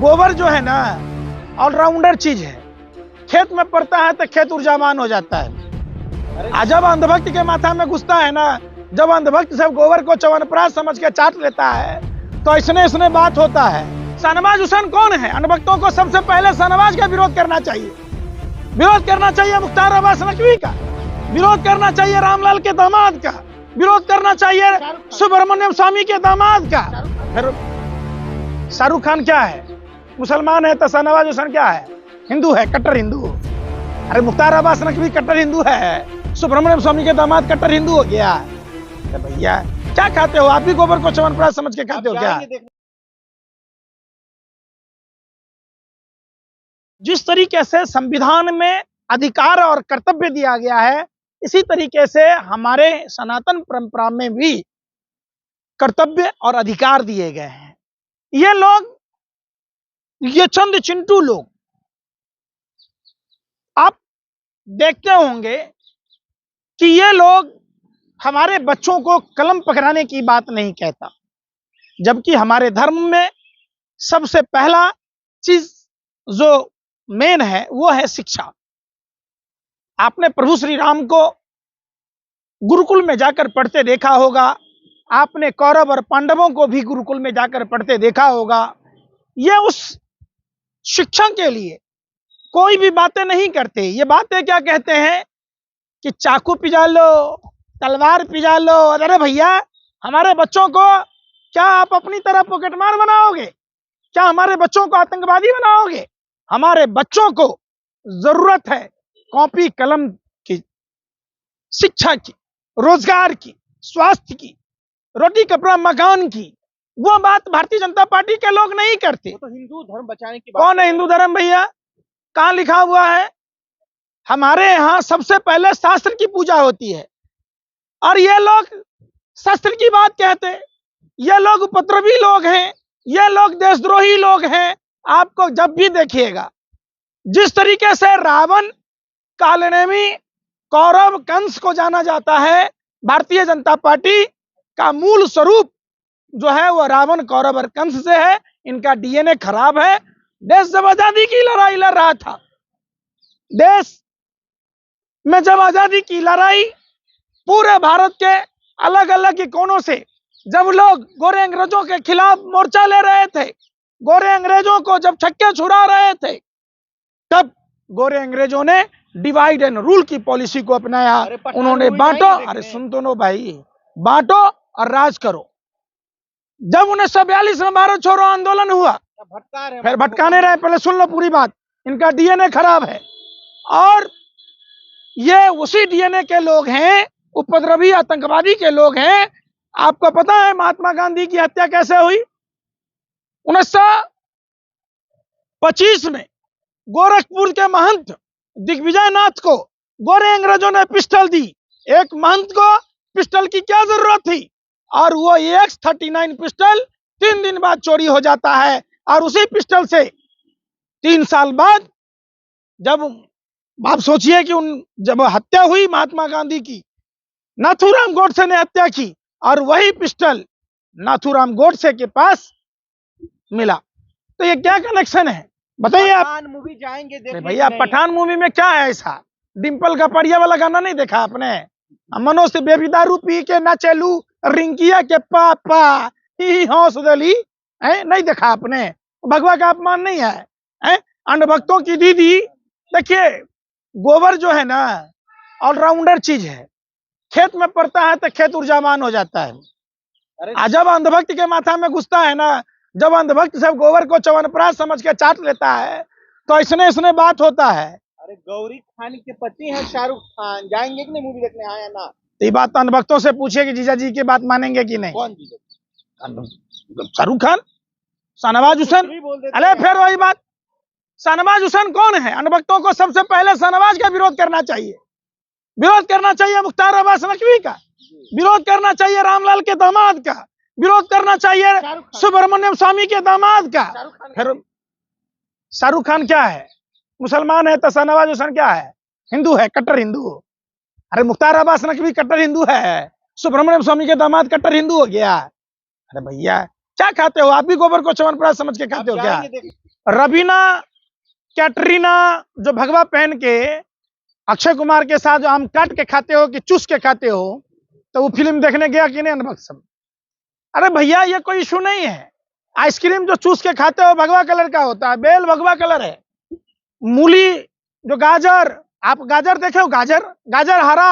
गोबर जो है ना ऑलराउंडर चीज है। खेत में पड़ता है तो खेत ऊर्जावान हो जाता है। जब अंधभक्त के माथा में घुसता है ना, जब अंधभक्त सब गोबर को च्यवनप्राश समझ के चाट लेता है तो ऐसने बात होता है। शाहनवाज हुसैन कौन है? अंधभक्तों को सबसे पहले शाहनवाज का विरोध करना चाहिए। विरोध करना चाहिए मुख्तार अब्बास नकवी का, विरोध करना चाहिए रामलाल के दामाद का, विरोध करना चाहिए सुब्रमण्यम स्वामी के दामाद का। फिर शाहरुख खान क्या है? मुसलमान है तो शाहनवाज हुसैन क्या है? हिंदू है, कट्टर हिंदू। अरे मुख्तार अब्बास नकवी कट्टर हिंदू है, सुब्रमण्यम स्वामी के दामाद कट्टर हिंदू हो गया। तो भैया क्या खाते हो? आप भी गोबर को च्यवनप्राश समझ के खाते हो क्या? जिस तरीके से संविधान में अधिकार और कर्तव्य दिया गया है, इसी तरीके से हमारे सनातन परंपरा में भी कर्तव्य और अधिकार दिए गए हैं। ये लोग, ये चंद चिंटू लोग, आप देखते होंगे कि ये लोग हमारे बच्चों को कलम पकड़ाने की बात नहीं कहता, जबकि हमारे धर्म में सबसे पहला चीज जो मेन है वो है शिक्षा। आपने प्रभु श्री राम को गुरुकुल में जाकर पढ़ते देखा होगा, आपने कौरव और पांडवों को भी गुरुकुल में जाकर पढ़ते देखा होगा। ये उस शिक्षा के लिए कोई भी बातें नहीं करते। ये बातें क्या कहते हैं कि चाकू पिजा लो, तलवार पिजा लो। अरे भैया, हमारे बच्चों को क्या आप अपनी तरह पॉकेटमार बनाओगे? क्या हमारे बच्चों को आतंकवादी बनाओगे? हमारे बच्चों को जरूरत है कॉपी कलम की, शिक्षा की, रोजगार की, स्वास्थ्य की, रोटी कपड़ा मकान की। वो बात भारतीय जनता पार्टी के लोग नहीं करते। तो हिंदू धर्म बचाने की बात। कौन है हिंदू धर्म भैया? कहां लिखा हुआ है? हमारे यहां सबसे पहले शास्त्र की पूजा होती है और ये लोग शास्त्र की बात कहते हैं। ये लोग उपद्रवी लोग हैं, ये लोग देशद्रोही लोग हैं। आपको जब भी देखिएगा, जिस तरीके से रावण, कालनेमी, कौरव, कंस को जाना जाता है, भारतीय जनता पार्टी का मूल स्वरूप जो है वो रावण, कौरव और कंस से है। इनका डीएनए खराब है। देश जब आजादी की लड़ाई लड़ रहा था, देश में जब आजादी की लड़ाई पूरे भारत के अलग अलग कोनों से जब लोग गोरे अंग्रेजों के खिलाफ मोर्चा ले रहे थे, गोरे अंग्रेजों को जब छक्के छुड़ा रहे थे, तब गोरे अंग्रेजों ने डिवाइड एंड रूल की पॉलिसी को अपनाया। उन्होंने बांटो, अरे सुन तो लो भाई, बांटो और राज करो। जब 1942 में भारत छोड़ो आंदोलन हुआ, फिर भटकाने रहे। पहले सुन लो पूरी बात। इनका डीएनए खराब है और ये उसी डीएनए के लोग हैं, उपद्रवी आतंकवादी के लोग हैं। आपको पता है महात्मा गांधी की हत्या कैसे हुई? 1925 में गोरखपुर के महंत दिग्विजय नाथ को गोरे अंग्रेजों ने पिस्टल दी। एक महंत को पिस्टल की क्या जरूरत थी? और वो X39 पिस्टल 3 दिन बाद चोरी हो जाता है। और उसी पिस्टल से 3 साल बाद, जब आप सोचिए कि जब हत्या हुई महात्मा गांधी की, नाथूराम गोडसे ने हत्या की और वही पिस्टल नाथूराम गोडसे के पास मिला। तो ये क्या कनेक्शन है बताइए आप? पठान मूवी जाएंगे देखने भैया, पठान मूवी में क्या है ऐसा? डिंपल का परिया वाला गाना नहीं देखा आपने? मनोज से बेबी दारू पी के ना चलू, रिंकिया के पापा ही हौस दली है, नहीं देखा आपने? भगवा का अपमान नहीं है? अंधभक्तों की दीदी। देखिए, गोबर जो है ना ऑलराउंडर चीज है। खेत में पड़ता है तो खेत ऊर्जावान हो जाता है। जब अंधभक्त के माथा में घुसता है ना, जब अंधभक्त सब गोबर को च्यवनप्राश समझ के चाट लेता है तो ऐसने बात होता है। अरे गौरी खान के पति हैं शाहरुख खान, जाएंगे कि नहीं मूवी देखने? आया ना, तो ये बात तो अंधभक्तों से पूछिए कि जीजा जी की बात मानेंगे कि नहीं। कौन जीजा? शाहरुख खान, शाहनवाज हुसैन। अरे फिर वही बात, शाहनवाज हुसैन कौन है? अंधभक्तों को सबसे पहले शाहनवाज का विरोध करना चाहिए। विरोध करना चाहिए मुख्तार अब्बास नकवी का, विरोध करना चाहिए रामलाल के दामाद का, विरोध करना चाहिए सुब्रमण्यम स्वामी के दामाद का। फिर शाहरुख खान क्या है? मुसलमान है तो शाहनवाज हुसैन क्या है? हिंदू है, कट्टर हिंदू। अरे मुख्तार अब्बास नकवी कट्टर हिंदू है, सुब्रमण्यम स्वामी के दामाद कट्टर हिंदू हो गया। अरे भैया क्या खाते हो? आप भी गोबर को च्यवनप्राश समझ के खाते हो क्या? रवीना कैटरीना जो भगवा पहन के अक्षय कुमार के साथ जो आम काट के खाते हो कि चूस के खाते हो, तो वो फिल्म देखने गया कि नहीं अनुभव सब? अरे भैया ये कोई इशू नहीं है। आइसक्रीम जो चूस के खाते हो भगवा कलर का होता है, बेल भगवा कलर है। मूली जो गाजर, आप गाजर देखे हो? गाजर हरा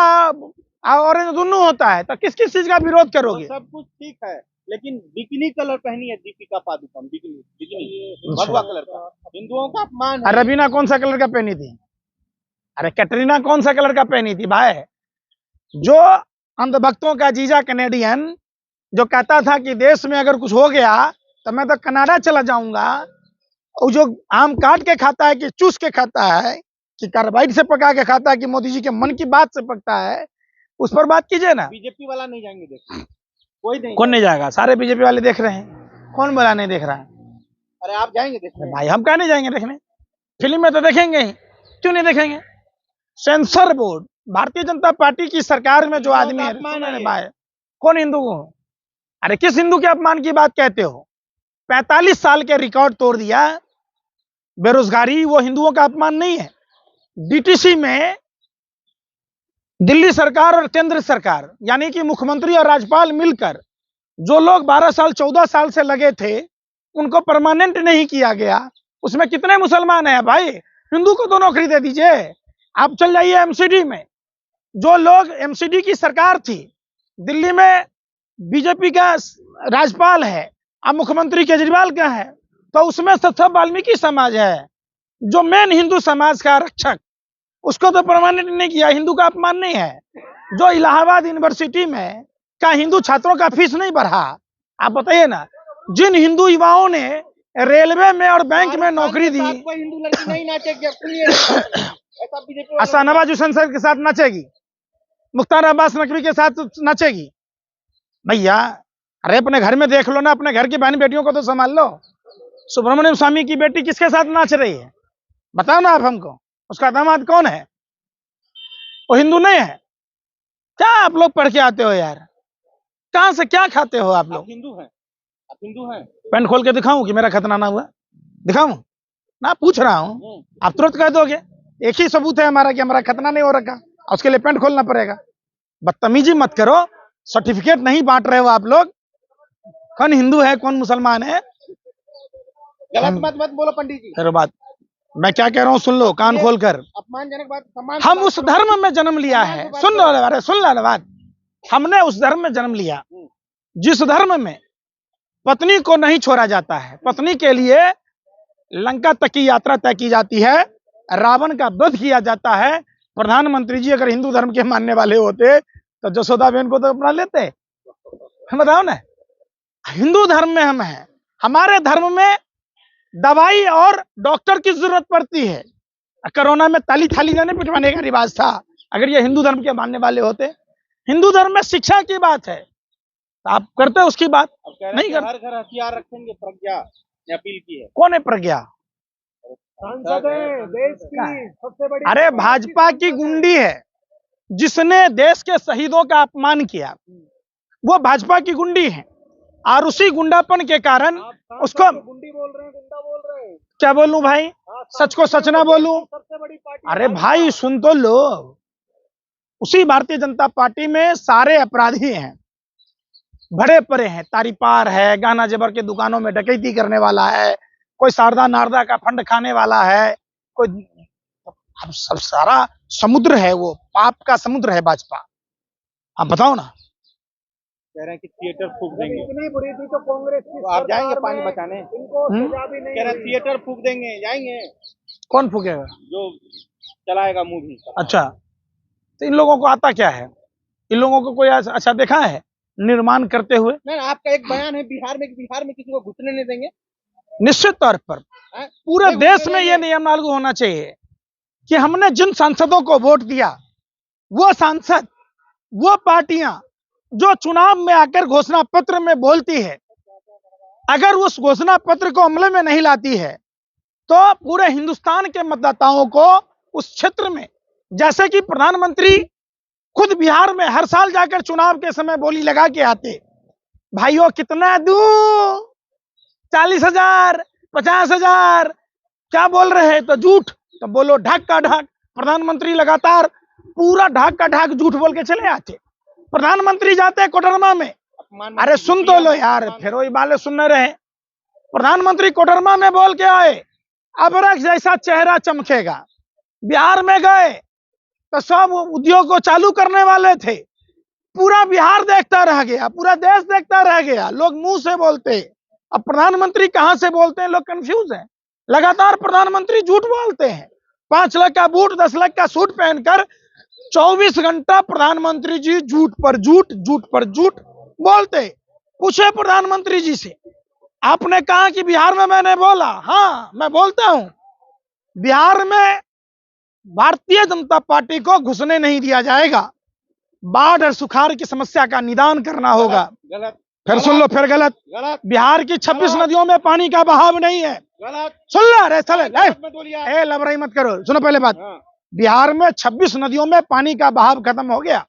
ऑरेंज दोनों होता है, तो किस किस चीज का विरोध करोगे? सब कुछ ठीक है, लेकिन बिकिनी कलर पहनी है दीपिका पादुकोण, बिकिनी भगवा कलर का, हिंदुओं का अपमान है। रवीना कौन सा कलर का पहनी थी? अरे कैटरीना कौन सा कलर का पहनी थी भाई? जो अंधभक्तों का जीजा कैनेडियन जो कहता था कि देश में अगर कुछ हो गया तो मैं तो कनाडा चला जाऊंगा, और जो आम काट के खाता है कि चूस के खाता है कि कार्बाइड से पका के खाता है कि मोदी जी के मन की बात से पकता है, उस पर बात कीजिए ना। बीजेपी वाला नहीं जाएंगे देखिए, कोई नहीं। कौन नहीं जाएगा? सारे बीजेपी वाले देख रहे हैं, कौन बोला नहीं देख रहा है? अरे आप जाएंगे देखने? भाई हम क्या नहीं जाएंगे देखने? फिल्म में तो देखेंगे ही, क्यों नहीं देखेंगे? Sensor board, Bharatiya Janata party की सरकार में जो आदमी है, भाई कौन हिंदू को? अरे किस हिंदू के अपमान की बात कहते हो? 45 साल के रिकॉर्ड तोड़ दिया बेरोजगारी, वो हिंदुओं का अपमान नहीं है। डीटीसी में दिल्ली सरकार और केंद्र सरकार यानी कि मुख्यमंत्री और राज्यपाल मिलकर जो लोग 12 साल 14 साल से लगे थे उनको परमानेंट नहीं किया गया। उसमें कितने मुसलमान हैं भाई? हिंदू को तो नौकरी दे दीजिए। आप चल जाइए एमसीडी में, जो लोग एमसीडी की सरकार थी, दिल्ली में बीजेपी का राज्यपाल है, अब मुख्यमंत्री केजरीवाल का है, तो उसमें सब वाल्मीकि समाज है, जो मेन हिंदू समाज का रक्षक, उसको तो परमानेंट नहीं किया। हिंदू का अपमान नहीं है। जो इलाहाबाद यूनिवर्सिटी में का हिंदू छात्रों का फीस नहीं बढ़ा, आप बताइए ना। जिन हिंदू युवाओं ने रेलवे में और बैंक में नौकरी दी, हिंदू लड़की नहीं नाचेगी, ऐसा नवाज हुसैन सर के साथ नाचेगी, मुख्तार अब्बास नकवी के साथ नाचेगी? भैया अरे अपने घर में देख लो ना, अपने घर की बहन बेटियों को तो संभाल लो। सुब्रमण्यम स्वामी की बेटी किसके साथ नाच रही है? बताओ ना आप हमको, उसका दामाद कौन है? वो हिंदू नहीं है क्या? आप लोग पढ़ के आते हो यार, कहां से क्या खाते हो आप लोग? हिंदू हैं, आप हिंदू हैं? पेन खोल के दिखाऊं कि मेरा खतना ना हुआ? दिखाऊं ना? पूछ रहा हूं, आप तुरंत कह दोगे। एक ही सबूत है हमारा कि हमारा खतना नहीं हो रखा, उसके लिए पेंट खोलना पड़ेगा। बदतमीजी मत करो, सर्टिफिकेट नहीं बांट रहे हो आप लोग। कौन हिंदू है कौन मुसलमान है? गलत मत बोलो पंडित जी। तेरे बात मैं क्या कह रहा हूँ सुन लो कान खोलकर। अपमानजनक बात। हम उस धर्म में जन्म लिया है, सुन लो, अरे सुन लो बात। हमने उस धर्म में जन्म लिया जिस धर्म में पत्नी को नहीं छोड़ा जाता है, पत्नी के लिए लंका तक की यात्रा तय की जाती है, रावण का वध किया जाता है। प्रधानमंत्री जी अगर हिंदू धर्म के मानने वाले होते तो जसोदा बहन को तो अपना लेते। बताओ ना, हिंदू धर्म में हम हैं, हमारे धर्म में दवाई और डॉक्टर की जरूरत पड़ती है। कोरोना में ताली थाली नहीं पिटवाने का रिवाज था, अगर ये हिंदू धर्म के मानने वाले होते। हिंदू धर्म में शिक्षा की बात है, आप करते हो उसकी बात नहीं करते। हर घर हथियार रखेंगे, प्रज्ञा ने अपील की है। कौन है प्रज्ञा? सांसद है देश की सबसे बड़ी। अरे भाजपा की गुंडी है, जिसने देश के शहीदों का अपमान किया, वो भाजपा की गुंडी है। और उसी गुंडापन के कारण उसको गुंडी बोल रहे हैं, गुंडा बोल रहे हैं। क्या बोलूं भाई? सच को सच ना बोलूं? सबसे बड़ी पार्टी। अरे भाई सुन तो लो, उसी भारतीय जनता पार्टी में सारे अपराधी हैं, बड़े पड़े हैं। तारीपार है, गाना जेबर के दुकानों में डकैती करने वाला है, कोई शारदा नारदा का फंड खाने वाला है, कोई सब सारा समुद्र है, वो पाप का समुद्र है भाजपा। आप बताओ ना। कह रहे हैं कि थिएटर फूक देंगे। इतनी बुरी थी तो कांग्रेस की। आप जाएंगे पानी बचाने? इनको सजा भी नहीं। कह रहे थिएटर फूक देंगे, जाएंगे? कौन फूकेगा? जो चलाएगा मूवी। अच्छा, तो इन लोगों को आता क्या है? इन लोगों को कोई अच्छा देखा है निर्माण करते हुए? नहीं, आपका एक बयान है बिहार में किसी को घुसने नहीं देंगे। निश्चित तौर पर पूरे देश में यह नियम लागू होना चाहिए कि हमने जिन सांसदों को वोट दिया, वो सांसद, वो पार्टियां जो चुनाव में आकर घोषणा पत्र में बोलती है, अगर उस घोषणा पत्र को अमल में नहीं लाती है तो पूरे हिंदुस्तान के मतदाताओं को उस क्षेत्र में, जैसे कि प्रधानमंत्री खुद बिहार में हर साल जाकर चुनाव के समय बोली लगा के आते, भाइयों कितना दूं, 40,000, 50,000, क्या बोल रहे हैं तो झूठ, तो बोलो ढाक का ढाक। प्रधानमंत्री लगातार पूरा ढाक का ढाक झूठ बोल के चले आते। प्रधानमंत्री जाते हैं कोडरमा में, अरे सुन तो लो यार, फिर वही बाले सुनने रहे। प्रधानमंत्री कोडरमा में बोल के आए अबरख जैसा चेहरा चमकेगा। बिहार में गए तो सब उद्योग को चालू करने वाले थे, पूरा बिहार देखता रह गया, पूरा देश देखता रह गया। लोग मुंह से बोलते, अब प्रधानमंत्री कहां से बोलते हैं, लोग कंफ्यूज हैं। लगातार प्रधानमंत्री झूठ बोलते हैं। 5 लाख का बूट 10 लाख का सूट पहनकर 24 घंटा प्रधानमंत्री जी झूठ पर झूठ, झूठ पर झूठ बोलते। पूछे प्रधानमंत्री जी से, आपने कहा कि बिहार में मैंने बोला, हाँ मैं बोलता हूं, बिहार में भारतीय जनता पार्टी को घुसने नहीं दिया जाएगा। बाढ़ और सुखाड़ की समस्या का निदान करना होगा। गलत। फिर सुन लो, फिर गलत। बिहार की 26 नदियों में पानी का बहाव नहीं है। गलत। सुन लो, अरे चले लबराई मत करो, सुनो पहले बात। बिहार में 26 नदियों में पानी का बहाव खत्म हो गया।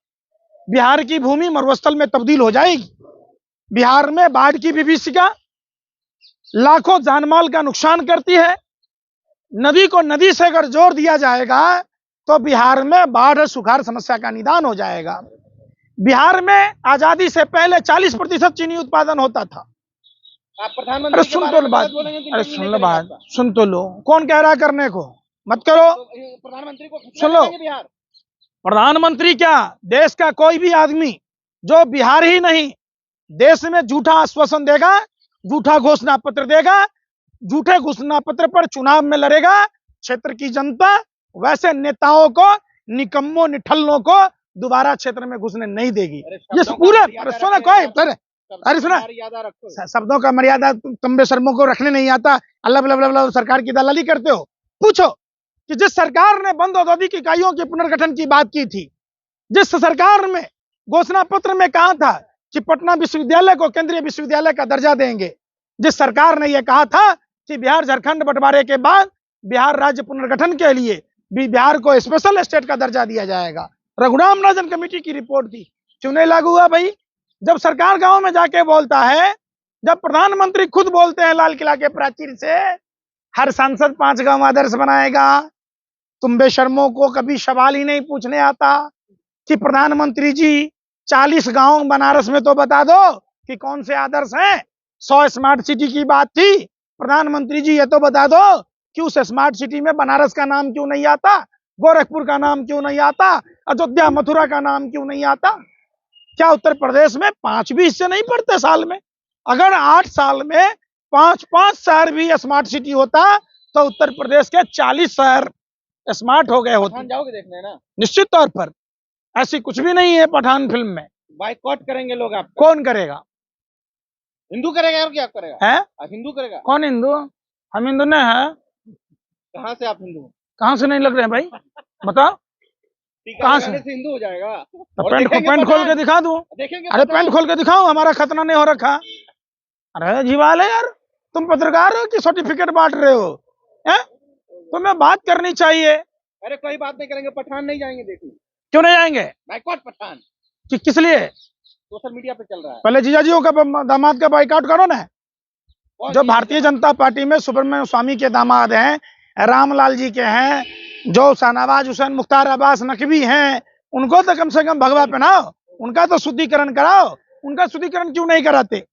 बिहार की भूमि मरुस्थल में तब्दील हो जाएगी। बिहार में बाढ़ की विभीषिका लाखों जानमाल का नुकसान करती है। नदी को नदी से अगर जोड़ दिया जाएगा तो बिहार में बाढ़ और सुखाड़ समस्या का निदान हो जाएगा। बिहार में आजादी से पहले 40% चीनी उत्पादन होता था। आप प्रधानमंत्री अरे सुन तो लो बात, अरे सुन लो बात, सुन तो लो। कौन कह रहा करने को, मत करो। प्रधानमंत्री को सुन लो, बिहार प्रधानमंत्री क्या, देश का कोई भी आदमी जो बिहार ही नहीं देश में झूठा आश्वासन देगा, झूठा घोषणा पत्र देगा, झूठे घोषणा पत्र पर चुनाव में लड़ेगा, क्षेत्र की जनता वैसे नेताओं को, निकम्मों निठल्लों को दोबारा क्षेत्र में घुसने नहीं देगी। ये पूरे सुना कोई, अरे सुना, शब्दों का मर्यादा तुम बेशर्मों को रखने नहीं आता। अल्लाह सरकार की दलाली करते हो। पूछो कि जिस सरकार ने बंद औद्योगिक इकाइयों के पुनर्गठन की बात की थी, जिस सरकार में घोषणा पत्र में कहा था कि पटना विश्वविद्यालय को केंद्रीय विश्वविद्यालय का दर्जा देंगे, जिस सरकार ने यह कहा था कि बिहार झारखंड बंटवारे के बाद बिहार राज्य पुनर्गठन के लिए बिहार को स्पेशल स्टेट का दर्जा दिया जाएगा, रघुराम राजन कमेटी की रिपोर्ट थी, क्यों नहीं लागू हुआ भाई? जब सरकार गांव में जाके बोलता है, जब प्रधानमंत्री खुद बोलते हैं लाल किला के प्राचीर से हर सांसद 5 गांव आदर्श बनाएगा, तुम बेशर्मों को कभी सवाल ही नहीं पूछने आता कि प्रधानमंत्री जी 40 गांव बनारस में तो बता दो कि कौन से आदर्श हैं। 100 स्मार्ट सिटी की बात थी, प्रधानमंत्री जी ये तो बता दो कि उस स्मार्ट सिटी में बनारस का नाम क्यों नहीं आता, गोरखपुर का नाम क्यों नहीं आता, अयोध्या मथुरा का नाम क्यों नहीं आता? क्या उत्तर प्रदेश में 5 भी हिस्से नहीं पड़ते साल में? अगर 8 साल में 5-5 शहर भी स्मार्ट सिटी होता तो उत्तर प्रदेश के 40 शहर स्मार्ट हो गए होते। जाओगे देखने ना? निश्चित तौर पर। ऐसी कुछ भी नहीं है पठान फिल्म में। बाइकआउट करेंगे लोग। आप कौन करेगा? हिंदू करेगा और क्या करेगा? है हिंदू करेगा। कौन हिंदू? हम हिंदू नहीं है। कहाँ से आप हिंदू? कहाँ से नहीं लग रहे हैं भाई, बताओ कहाँ से हिंदू हो जाएगा? तो पैंट खोल के दिखा दूं? देखेंगे। अरे पैंट खोल के दिखाऊं, हमारा खतना नहीं हो रखा। अरे जीवाल है यार, तुम पत्रकार हो कि सर्टिफिकेट बांट रहे हो? तुम्हें बात करनी चाहिए। अरे कोई बात नहीं करेंगे, पठान नहीं जाएंगे देखने। क्यों नहीं जाएंगे? बाइकआउट पठान किस लिए? सोशल मीडिया पे चल रहा है। पहले जीजाजियों का दामाद का बाइकआउट करो ना। जो भारतीय जनता पार्टी में सुब्रमण्यम स्वामी के दामाद हैं, रामलाल जी के हैं, जो शाहनवाज हुसैन मुख्तार अब्बास नकवी हैं, उनको तो कम से कम भगवा पहनाओ, उनका तो शुद्धिकरण कराओ। उनका शुद्धिकरण क्यों नहीं कराते?